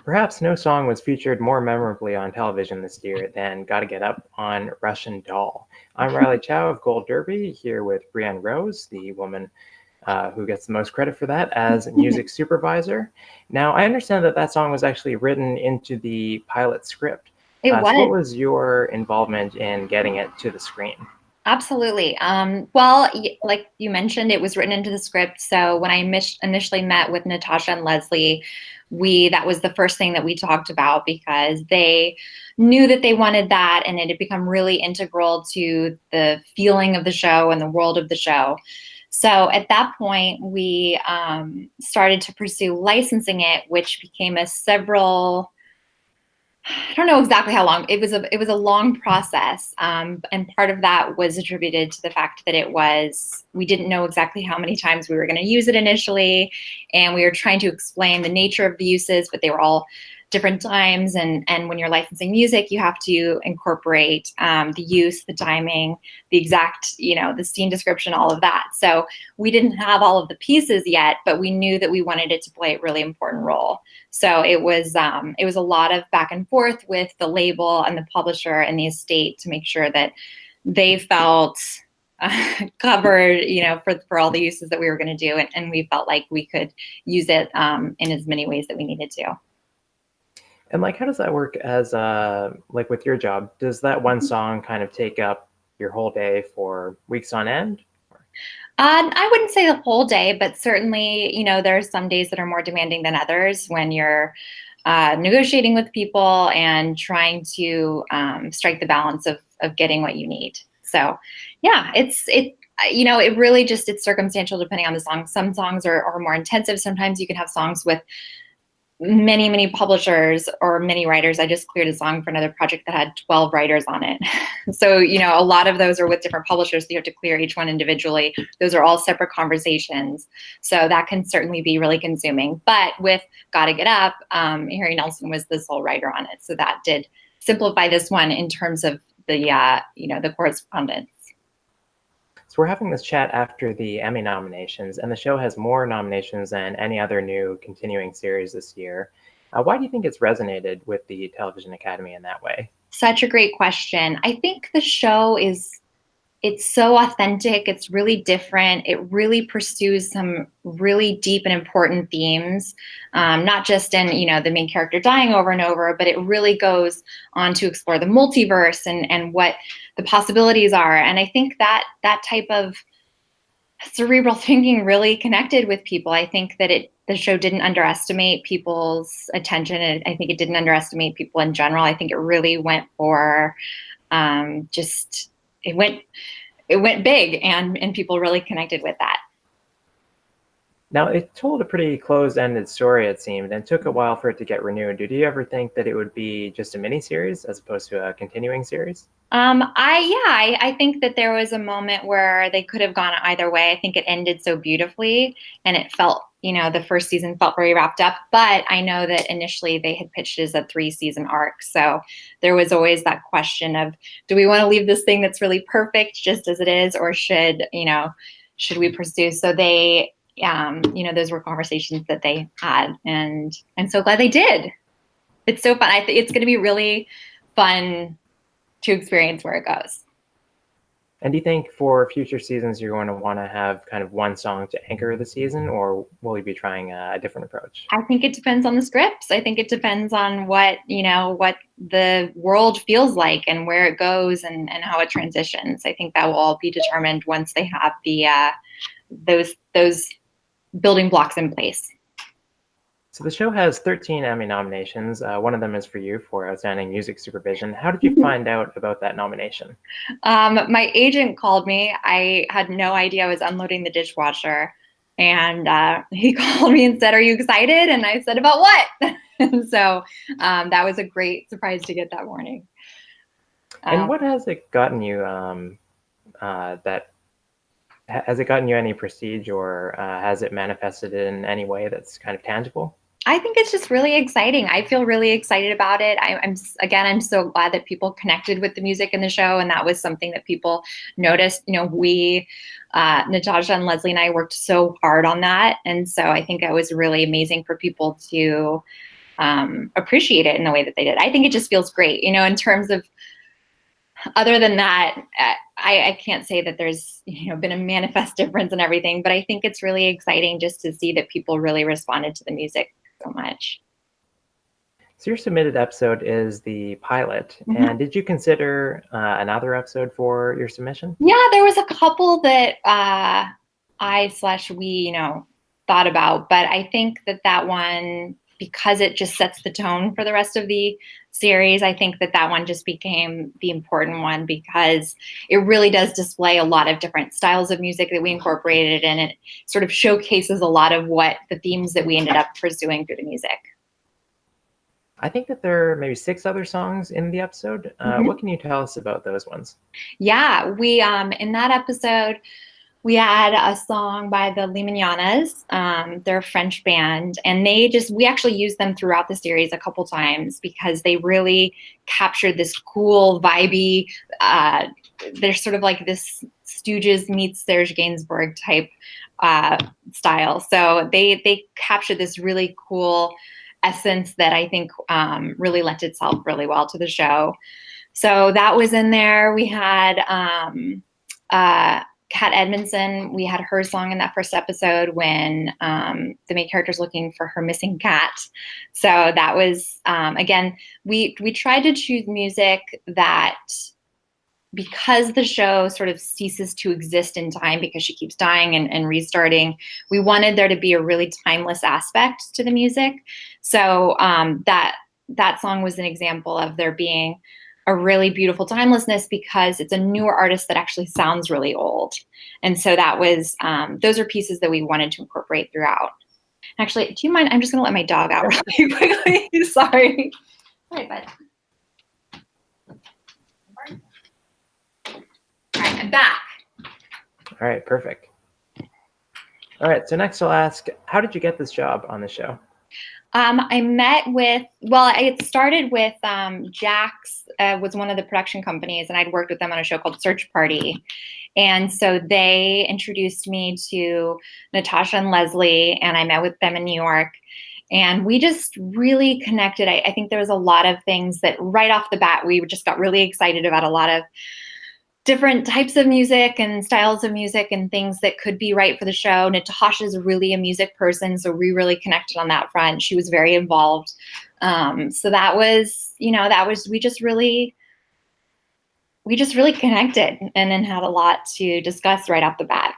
Perhaps no song was featured more memorably on television this year than Gotta Get Up on Russian Doll. I'm Riley Chow of Gold Derby, here with Brienne Rose, the woman who gets the most credit for that as music supervisor. Now, I understand that that song was actually written into the pilot script. It So what was. was your involvement in getting it to the screen? Absolutely. Well, like you mentioned, it was written into the script. So when I initially met with Natasha and Leslie, that was the first thing that we talked about because they knew that they wanted that and it had become really integral to the feeling of the show and the world of the show. So at that point, we started to pursue licensing it, which became a several I don't know exactly how long. It was a long process, and part of that was attributed to the fact that we didn't know exactly how many times we were going to use it initially, and we were trying to explain the nature of the uses, but they were all different times. And when you're licensing music, you have to incorporate the use, the timing, the exact the scene description, all of that. So we didn't have all of the pieces yet, but we knew that we wanted it to play a really important role. So it was a lot of back and forth with the label and the publisher and the estate to make sure that they felt covered, for all the uses that we were going to do, and we felt like we could use it in as many ways that we needed to. And like, how does that work as like with your job? Does that one song kind of take up your whole day for weeks on end? I wouldn't say the whole day, but certainly, there are some days that are more demanding than others when you're negotiating with people and trying to strike the balance of getting what you need. So, yeah, it really just it's circumstantial depending on the song. Some songs are more intensive. Sometimes you can have songs with many publishers or many writers. I just cleared a song for another project that had 12 writers on it. So a lot of those are with different publishers, so you have to clear each one individually. Those are all separate conversations, so that can certainly be really consuming. But with Gotta Get Up, Harry Nelson was the sole writer on it, so that did simplify this one in terms of the correspondence. So we're having this chat after the Emmy nominations, and the show has more nominations than any other new continuing series this year. Why do you think it's resonated with the Television Academy in that way? Such a great question. I think the show it's so authentic. It's really different. It really pursues some really deep and important themes, not just in the main character dying over and over, but it really goes on to explore the multiverse and what the possibilities are. And I think that type of cerebral thinking really connected with people. I think that the show didn't underestimate people's attention, and I think it didn't underestimate people in general. I think it really went for just it went big, and people really connected with that. Now, it told a pretty closed-ended story, it seemed, and took a while for it to get renewed. Did you ever think that it would be just a miniseries as opposed to a continuing series? I think that there was a moment where they could have gone either way. I think it ended so beautifully, and it felt, the first season felt very wrapped up. But I know that initially they had pitched it as a 3-season arc, so there was always that question of, do we want to leave this thing that's really perfect just as it is, or should we pursue? So those were conversations that they had, and I'm so glad they did. It's so fun. I think it's going to be really fun to experience where it goes. And do you think for future seasons you're going to want to have kind of one song to anchor the season, or will you be trying a different approach? I think it depends on the scripts. I think it depends on what the world feels like and where it goes and how it transitions. I think that will all be determined once they have those building blocks in place. So the show has 13 Emmy nominations. One of them is for you for Outstanding Music Supervision. How did you find out about that nomination? My agent called me. I had no idea I was unloading the dishwasher. And he called me and said, "Are you excited?" And I said, "About what?" And so that was a great surprise to get that morning. And what has it gotten you that has it gotten you any prestige, or has it manifested in any way that's kind of tangible? I think it's just really exciting. I feel really excited about it. I'm so glad that people connected with the music in the show, and that was something that people noticed. Natasha and Leslie and I worked so hard on that, and so I think it was really amazing for people to appreciate it in the way that they did. I think it just feels great, you know, in terms of, other than that, I can't say that there's, you know, been a manifest difference in everything, but I think it's really exciting just to see that people really responded to the music so much. So your submitted episode is the pilot, Mm-hmm. and did you consider another episode for your submission? Yeah, there was a couple that we, you know, thought about, but I think that one, because it just sets the tone for the rest of the series, I think that one just became the important one, because it really does display a lot of different styles of music that we incorporated, and it sort of showcases a lot of what the themes that we ended up pursuing through the music. I think that there are maybe 6 other songs in the episode. What can you tell us about those ones? Yeah, we in that episode, we had a song by the Limignanas. They're a French band, and we actually used them throughout the series a couple times because they really captured this cool, vibey, they're sort of like this Stooges meets Serge Gainsbourg type style. So they captured this really cool essence that I think really lent itself really well to the show. So that was in there. We had Kat Edmondson. We had her song in that first episode when the main character's looking for her missing cat. So that was, again, we tried to choose music that, because the show sort of ceases to exist in time because she keeps dying and restarting, we wanted there to be a really timeless aspect to the music. So that song was an example of there being a really beautiful timelessness because it's a newer artist that actually sounds really old. And so that was, those are pieces that we wanted to incorporate throughout. Actually, do you mind? I'm just going to let my dog out really quickly. Sorry. All right, bud. All right, I'm back. All right, perfect. All right, so next I'll ask, how did you get this job on the show? I met with, well, it started with Jax was one of the production companies, and I'd worked with them on a show called Search Party. And so they introduced me to Natasha and Leslie, and I met with them in New York. And we just really connected. I think there was a lot of things that right off the bat, we just got really excited about, a lot of different types of music and styles of music and things that could be right for the show. Natasha's really a music person, so we really connected on that front. She was very involved. So that was, we just really connected and then had a lot to discuss right off the bat.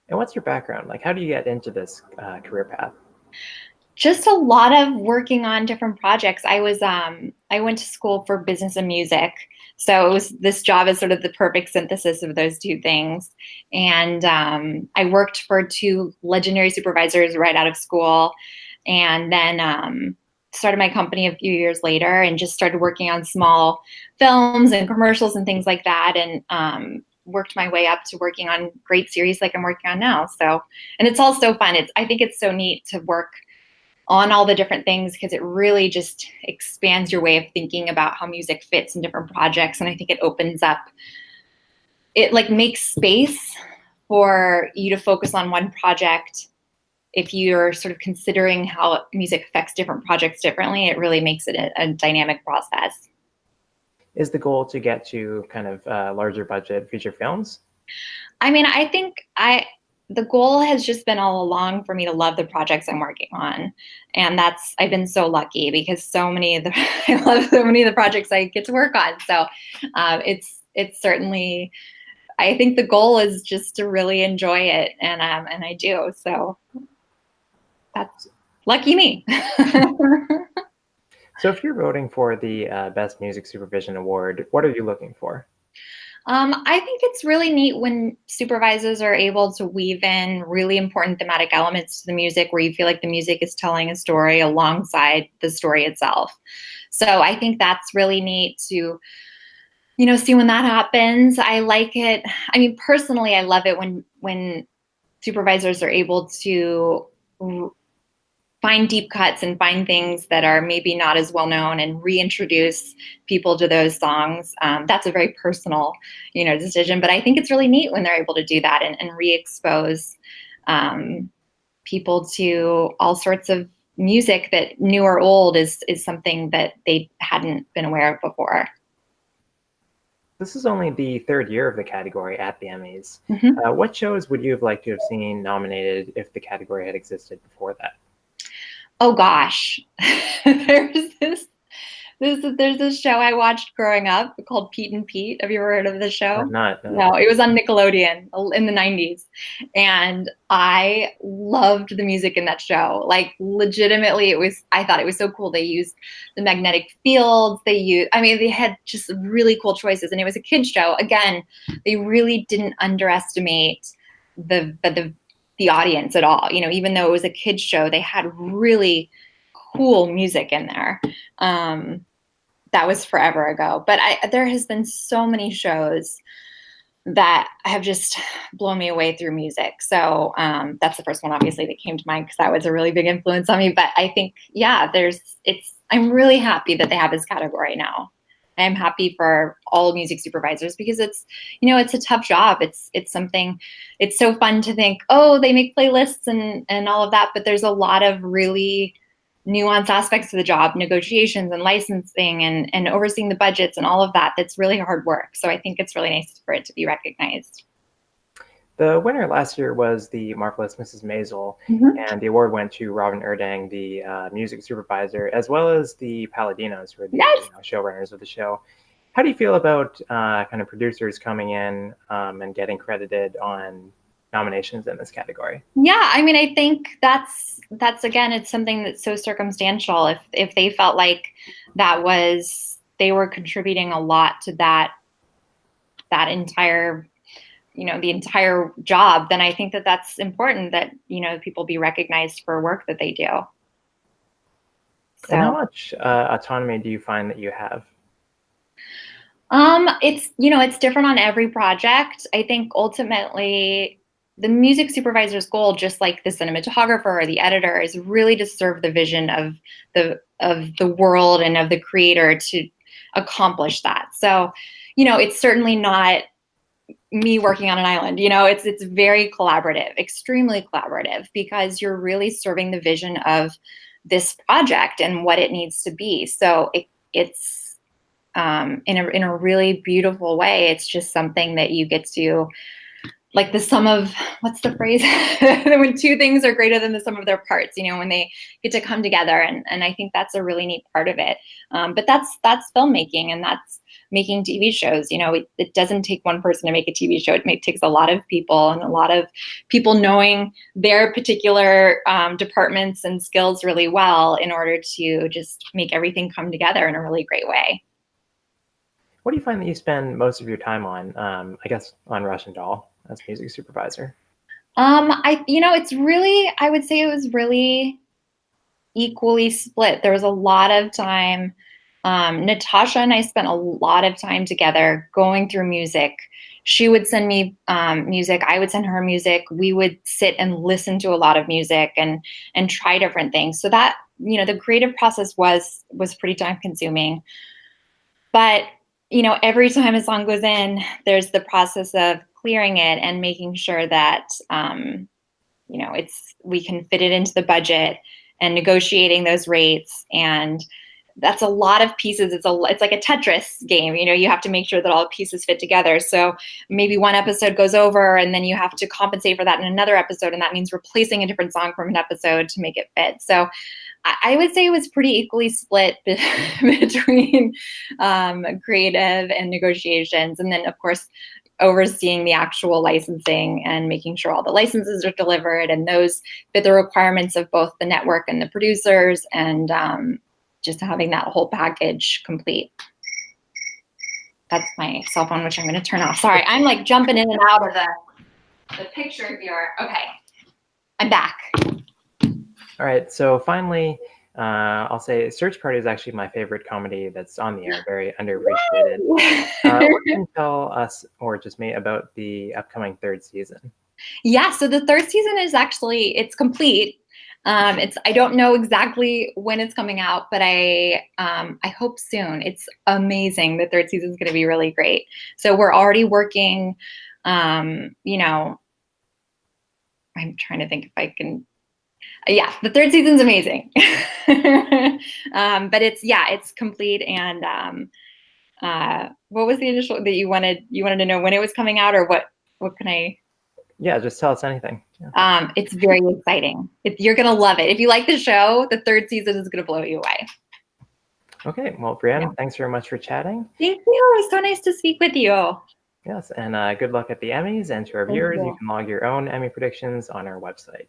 And what's your background? Like, how do you get into this career path? Just a lot of working on different projects. I went to school for business and music. So this job is sort of the perfect synthesis of those two things. And I worked for 2 legendary supervisors right out of school, and then started my company a few years later and just started working on small films and commercials and things like that, and worked my way up to working on great series like I'm working on now. So, and it's all so fun. I think it's so neat to work on all the different things because it really just expands your way of thinking about how music fits in different projects. And I think it opens up, it like makes space for you to focus on one project. If you're sort of considering how music affects different projects differently, it really makes it a dynamic process. Is the goal to get to kind of larger budget feature films? I mean, I think the goal has just been all along for me to love the projects I'm working on. And I've been so lucky because I love so many of the projects I get to work on. So it's certainly, I think the goal is just to really enjoy it. And I do. So that's lucky me. So if you're voting for the Best Music Supervision Award, what are you looking for? I think it's really neat when supervisors are able to weave in really important thematic elements to the music where you feel like the music is telling a story alongside the story itself. So I think that's really neat to, see when that happens. I like it. I mean, personally, I love it when supervisors are able to find deep cuts and find things that are maybe not as well known and reintroduce people to those songs. That's a very personal, decision, but I think it's really neat when they're able to do that and re-expose people to all sorts of music that, new or old, is something that they hadn't been aware of before. This is only the third year of the category at the Emmys. Mm-hmm. What shows would you have liked to have seen nominated if the category had existed before that? Oh gosh, there's there's this show I watched growing up called Pete and Pete. Have you ever heard of the I've show? not. No, it was on Nickelodeon in the 90s. And I loved the music in that show. Like, legitimately, I thought it was so cool. They used the magnetic fields. They had just really cool choices. And it was a kid's show. Again, they really didn't underestimate the audience at all. Even though it was a kid's show, they had really cool music in there. That was forever ago. But there has been so many shows that have just blown me away through music. So that's the first one, obviously, that came to mind because that was a really big influence on me. But I think, yeah, I'm really happy that they have this category now. I'm happy for all music supervisors because it's a tough job. It's something, it's so fun to think, oh, they make playlists and all of that, but there's a lot of really nuanced aspects of the job, negotiations and licensing and overseeing the budgets and all of that. That's really hard work. So I think it's really nice for it to be recognized. The winner last year was the marvelous Mrs. Maisel, and the award went to Robin Erdang, the music supervisor, as well as the Palladinos, who are the Yes. showrunners of the show. How do you feel about kind of producers coming in and getting credited on nominations in this category? Yeah, I think that's again, it's something that's so circumstantial. If they felt like they were contributing a lot to that entire, the entire job, then I think that that's important that, people be recognized for work that they do. And how much autonomy do you find that you have? It's different on every project. I think ultimately the music supervisor's goal, just like the cinematographer or the editor, is really to serve the vision of the world and of the creator to accomplish that. So, it's certainly not me working on an island. It's very collaborative, extremely collaborative, because you're really serving the vision of this project and what it needs to be. So it's in a really beautiful way. It's just something that you get to, like the sum of, what's the phrase? When two things are greater than the sum of their parts, when they get to come together. And I think that's a really neat part of it. But that's filmmaking, and that's making TV shows. It doesn't take one person to make a TV show. It takes a lot of people, and a lot of people knowing their particular departments and skills really well in order to just make everything come together in a really great way. What do you find that you spend most of your time on? I guess on Russian Doll as music supervisor. I would say it was really equally split. There was a lot of time. Natasha and I spent a lot of time together going through music. She would send me music. I would send her music. We would sit and listen to a lot of music and try different things. So that, the creative process was pretty time consuming. But, every time a song goes in, there's the process of clearing it and making sure that, we can fit it into the budget and negotiating those rates. And that's a lot of pieces. It's like a Tetris game. You have to make sure that all the pieces fit together. So maybe one episode goes over and then you have to compensate for that in another episode. And that means replacing a different song from an episode to make it fit. So I would say it was pretty equally split between creative and negotiations. And then, of course, overseeing the actual licensing and making sure all the licenses are delivered and those fit the requirements of both the network and the producers, and just having that whole package complete. That's my cell phone, which I'm going to turn off. Sorry, I'm like jumping in and out of the picture viewer. Okay, I'm back. All right, so finally, I'll say Search Party is actually my favorite comedy that's on the air, very underappreciated. What can you tell us, or just me, about the upcoming third season? Yeah, so the third season is it's complete. I don't know exactly when it's coming out, but I hope soon. It's amazing. The third season is going to be really great. So we're already working, I'm trying to think if I can. Yeah, the third season's amazing. But it's complete. And what was the initial that you wanted to know when it was coming out, or what can I? Yeah, just tell us anything. Yeah. It's very exciting. You're gonna love it. If you like the show, the third season is gonna blow you away. Okay, well, Brienne, thanks very much for chatting. Thank you. It was so nice to speak with you. Yes, and good luck at the Emmys. And to our Thank viewers, you you. can log your own Emmy predictions on our website.